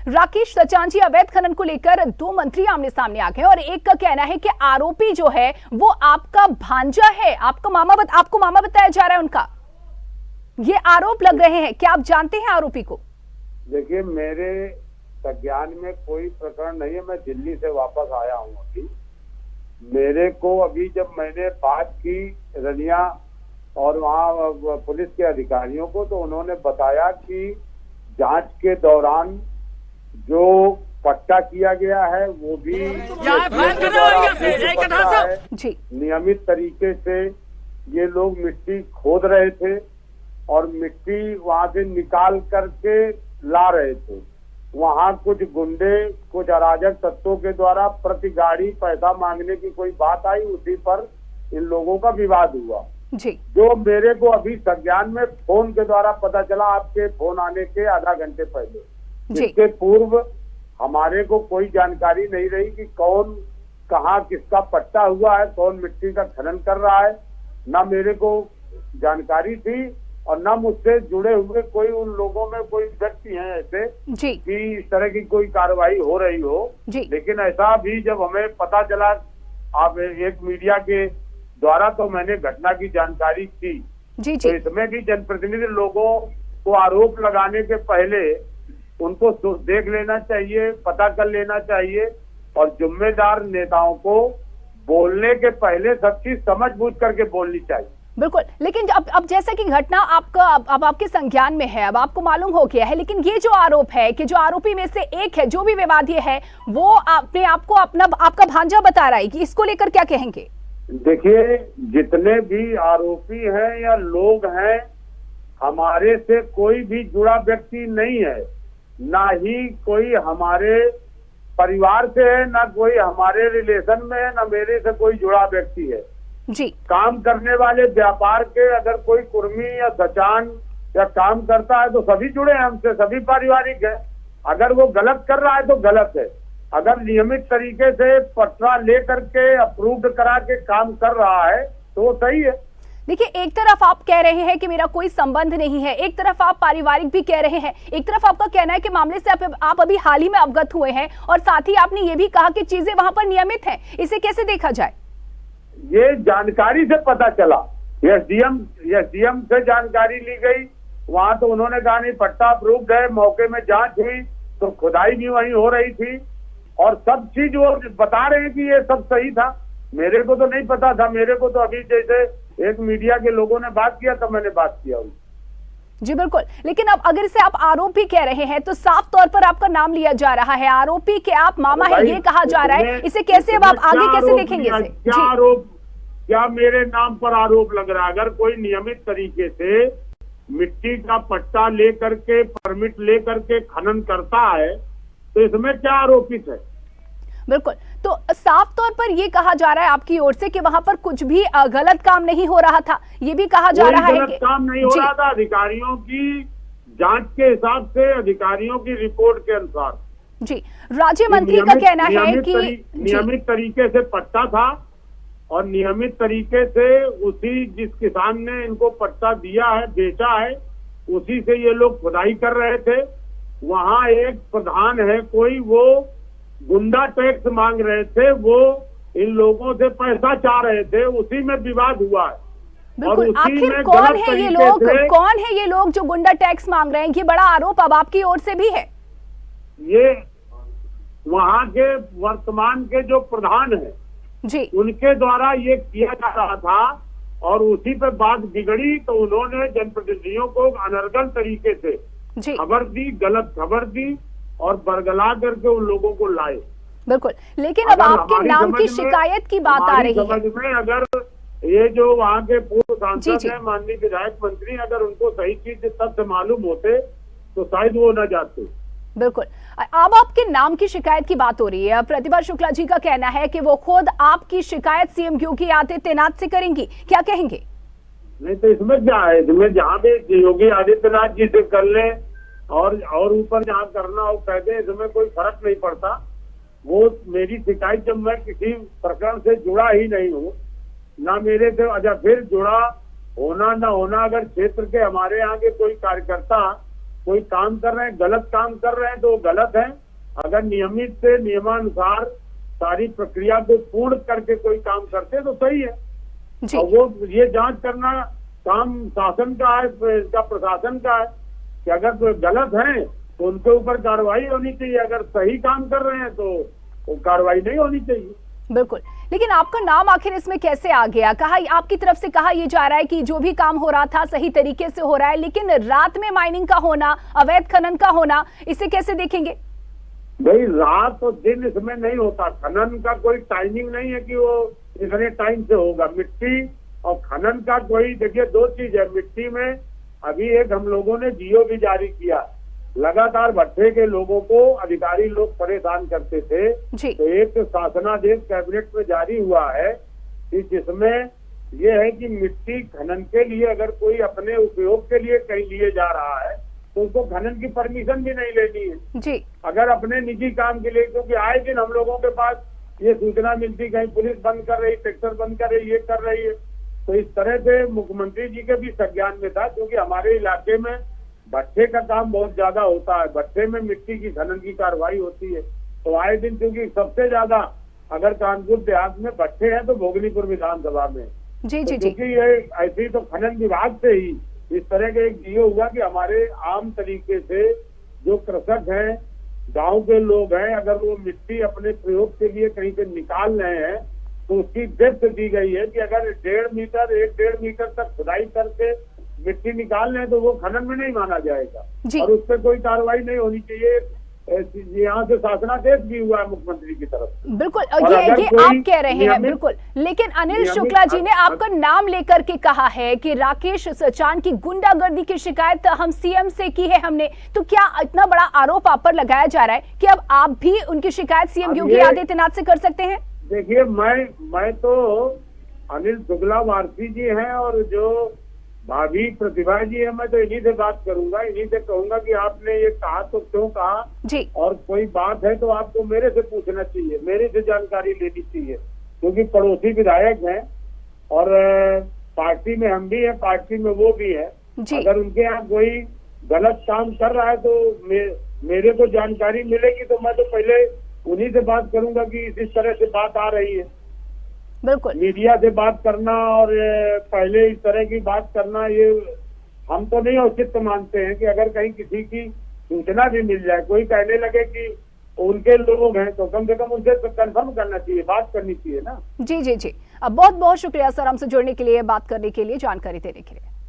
राकेश सचान जी, अवैध खनन को लेकर दो मंत्री आमने सामने आ गए और एक का कहना है कि आरोपी जो है वो आपका भांजा है, आपको मामा बताया जा रहा है उनका। ये आरोप लग रहे हैं, क्या आप जानते हैं आरोपी को? देखिए, मेरे संज्ञान में कोई प्रकरण नहीं है। मैं दिल्ली से वापस आया हूँ अभी। मेरे को अभी जब मैंने बात की रनिया और वहाँ पुलिस के अधिकारियों को, तो उन्होंने बताया कि जांच के दौरान जो पट्टा किया गया है वो भी नियमित तरीके से ये लोग मिट्टी खोद रहे थे और मिट्टी वहां से निकाल करके ला रहे थे। वहां कुछ गुंडे, कुछ अराजक तत्वों के द्वारा प्रति गाड़ी पैसा मांगने की कोई बात आई, उसी पर इन लोगों का विवाद हुआ जी। जो मेरे को अभी संज्ञान में फोन के द्वारा पता चला, आपके फोन आने के आधा घंटे पहले। इसके पूर्व हमारे को कोई जानकारी नहीं रही कि कौन कहाँ किसका पट्टा हुआ है, कौन मिट्टी का खनन कर रहा है। ना मेरे को जानकारी थी और ना मुझसे जुड़े हुए कोई उन लोगों में कोई व्यक्ति हैं ऐसे कि इस तरह की कोई कार्रवाई हो रही हो। लेकिन ऐसा भी जब हमें पता चला आप एक मीडिया के द्वारा, तो मैंने घटना की जानकारी की। तो इसमें भी जनप्रतिनिधि लोगों को आरोप लगाने के पहले उनको देख लेना चाहिए, पता कर लेना चाहिए और जिम्मेदार नेताओं को बोलने के पहले सब चीज समझ बूझ करके बोलनी चाहिए। बिल्कुल, लेकिन अब जैसा कि घटना अब आपके संज्ञान में है, अब आपको मालूम हो गया है, लेकिन ये जो आरोप है कि जो आरोपी में से एक है, जो भी विवादी है, वो अपने आप को आपका भांजा बता रहा है, कि इसको लेकर क्या कहेंगे? देखिए, जितने भी आरोपी हैं या लोग हैं, हमारे से कोई भी जुड़ा व्यक्ति नहीं है। ना ही कोई हमारे परिवार से है, ना कोई हमारे रिलेशन में है, ना मेरे से कोई जुड़ा व्यक्ति है जी। काम करने वाले व्यापार के अगर कोई कुर्मी या सचान या काम करता है तो सभी जुड़े हैं हमसे, सभी पारिवारिक है। अगर वो गलत कर रहा है तो गलत है, अगर नियमित तरीके से पट्टा लेकर के अप्रूव्ड करा के काम कर रहा है तो वो सही है। देखिए, एक तरफ आप कह रहे हैं कि मेरा कोई संबंध नहीं है, एक तरफ आप पारिवारिक भी कह रहे हैं, एक तरफ आपका कहना है कि मामले से आप अभी हाल ही में अवगत हुए हैं और साथ ही आपने ये भी कहा कि चीजें वहां पर नियमित हैं। इसे कैसे देखा जाए? ये जानकारी से पता चला, एसडीएम से जानकारी ली गई। वहां तो उन्होंने कहा नहीं पट्टा अप्रूव्ड है, मौके में जांच हुई तो खुदाई भी वहीं हो रही थी और सब चीज वो बता रहे हैं कि ये सब सही था। मेरे को तो नहीं पता था, मेरे को तो अभी जैसे एक मीडिया के लोगों ने बात किया तब मैंने बात किया जी। बिल्कुल, लेकिन अब अगर इसे आप आरोपी कह रहे हैं तो साफ तौर पर आपका नाम लिया जा रहा है, आरोपी के आप मामा है ये कहा जा रहा है। इसे कैसे अब आप आगे कैसे देखेंगे इसे? क्या मेरे नाम पर आरोप लग रहा है? अगर कोई नियमित तरीके से मिट्टी का पट्टा लेकर के, परमिट लेकर के खनन करता है तो इसमें क्या आरोपित है? बिल्कुल, तो साफ तौर पर ये कहा जा रहा है आपकी ओर से कि वहां पर कुछ भी गलत काम नहीं हो रहा था, ये भी कहा जा रहा है गलत काम नहीं हो रहा था। अधिकारियों की जांच के हिसाब से, अधिकारियों की रिपोर्ट के अनुसार जी। राज्य मंत्री का कहना है कि नियमित तरीके से पट्टा था और नियमित तरीके से उसी जिस किसान ने इनको पट्टा दिया है, बेचा है, उसी से ये लोग खुदाई कर रहे थे। वहाँ एक प्रधान है कोई, वो गुंडा टैक्स मांग रहे थे, वो इन लोगों से पैसा चाह रहे थे, उसी में विवाद हुआ है। और आखिर कौन है ये लोग, कौन है ये लोग जो गुंडा टैक्स मांग रहे हैं? ये बड़ा आरोप अब आपकी ओर से भी है। ये वहाँ के वर्तमान के जो प्रधान है जी, उनके द्वारा ये किया जा रहा था और उसी पर बात बिगड़ी तो उन्होंने जनप्रतिनिधियों को अनर्गल तरीके से खबर दी, गलत खबर दी और बरगला करके उन लोगों को लाए। बिल्कुल, लेकिन अब आपके नाम की शिकायत की बात आ रही है। समझ में अगर ये जो वहाँ के पूर्व सांसद है, माननीय विधायक मंत्री, अगर उनको सही चीज तथ्य मालूम होते तो शायद वो न जाते। बिल्कुल, अब आपके नाम की शिकायत की बात हो रही है। प्रतिभा शुक्ला जी का कहना है कि वो खुद आपकी शिकायत सीएम योगी आदित्यनाथ से करेंगी, क्या कहेंगे? नहीं तो इसमें क्या है, इसमें जहाँ भी योगी आदित्यनाथ जी से कर ले और ऊपर जहाँ करना हो कह दे, इसमें कोई फर्क नहीं पड़ता। वो मेरी शिकायत जब मैं किसी प्रकरण से जुड़ा ही नहीं हूँ, ना मेरे से अच्छा फिर जुड़ा होना ना होना, अगर क्षेत्र के हमारे यहाँ के कोई कार्यकर्ता कोई काम कर रहे हैं, गलत काम कर रहे हैं तो वो गलत है। अगर नियमित से नियमानुसार सारी प्रक्रिया को पूर्ण करके कोई काम करते तो सही है। जी। और वो ये जांच करना काम शासन का है, इसका प्रशासन का है कि अगर कोई गलत है तो उनके ऊपर कार्रवाई होनी चाहिए, अगर सही काम कर रहे हैं तो वो कार्रवाई नहीं होनी चाहिए। बिल्कुल, लेकिन आपका नाम आखिर इसमें कैसे आ गया? कहा आपकी तरफ से कहा यह जा रहा है कि जो भी काम हो रहा था सही तरीके से हो रहा है, लेकिन रात में माइनिंग का होना, अवैध खनन का होना, इसे कैसे देखेंगे? भाई रात और दिन इसमें नहीं होता, खनन का कोई टाइमिंग नहीं है कि वो इतने टाइम से होगा। मिट्टी और खनन का कोई, देखिए दो चीज है मिट्टी में। अभी एक हम लोगों ने जियो भी जारी किया, लगातार भट्टे के लोगों को अधिकारी लोग परेशान करते थे, तो एक शासनादेश कैबिनेट में जारी हुआ है कि जिसमें ये है कि मिट्टी खनन के लिए अगर कोई अपने उपयोग के लिए कहीं लिए जा रहा है तो उसको खनन की परमिशन भी नहीं लेनी है जी। अगर अपने निजी काम के लिए, क्योंकि आए दिन हम लोगों के पास ये सूचना मिलती कहीं पुलिस बंद कर रही, ट्रैक्टर बंद कर रही, ये कर रही है। तो इस तरह से मुख्यमंत्री जी के भी संज्ञान में था, क्योंकि हमारे इलाके में भट्टे का काम बहुत ज्यादा होता है, भट्टे में मिट्टी की खनन की कार्रवाई होती है। तो आए दिन, क्योंकि सबसे ज्यादा अगर कानपुर देहात में भट्टे हैं तो भोगनीपुर विधानसभा में। जी जी जी। क्योंकि ये ऐसी तो खनन विभाग से ही इस तरह का एक जियो हुआ कि हमारे आम तरीके से जो कृषक हैं, गांव के लोग हैं, अगर वो मिट्टी अपने प्रयोग के लिए कहीं से निकाल रहे हैं तो उसकी डेप्थ दी गई है कि अगर 1.5 मीटर 1.5 मीटर तक खुदाई करके मिट्टी निकाल लें तो वो खनन में नहीं माना जाएगा और उस पर कोई कार्रवाई नहीं होनी चाहिए। यहाँ से शासनादेश भी हुआ है मुख्यमंत्री की तरफ। बिल्कुल, ये आप कह रहे हैं बिल्कुल, लेकिन अनिल शुक्ला जी ने आपका नाम लेकर के कहा है कि राकेश सचान की गुंडागर्दी की शिकायत हम सीएम से की है हमने। तो क्या इतना बड़ा आरोप आप पर लगाया जा रहा है कि अब आप भी उनकी शिकायत सीएम योगी आदित्यनाथ से कर सकते हैं? देखिए, मैं तो अनिल शुक्ला वारसी जी हैं और जो भाभी प्रतिभा जी है, मैं तो इन्हीं से बात करूंगा, इन्हीं से कहूंगा कि आपने ये कहा तो क्यों कहा जी। और कोई बात है तो आपको मेरे से पूछना चाहिए, मेरे से जानकारी लेनी चाहिए, क्योंकि पड़ोसी विधायक हैं और पार्टी में हम भी हैं, पार्टी में वो भी है। अगर उनके यहाँ कोई गलत काम कर रहा है तो मेरे को जानकारी मिलेगी तो मैं तो पहले उन्हीं से बात करूंगा कि इस तरह से बात आ रही है। बिल्कुल, मीडिया से बात करना और पहले इस तरह की बात करना, ये हम तो नहीं औचित्य मानते हैं कि अगर कहीं किसी की सूचना भी मिल जाए, कोई कहने लगे कि उनके लोग हैं तो कम से कम उनसे कंफर्म करना चाहिए, बात करनी चाहिए ना। जी जी जी। अब बहुत बहुत शुक्रिया सर हमसे जुड़ने के लिए, बात करने के लिए, जानकारी देने के लिए।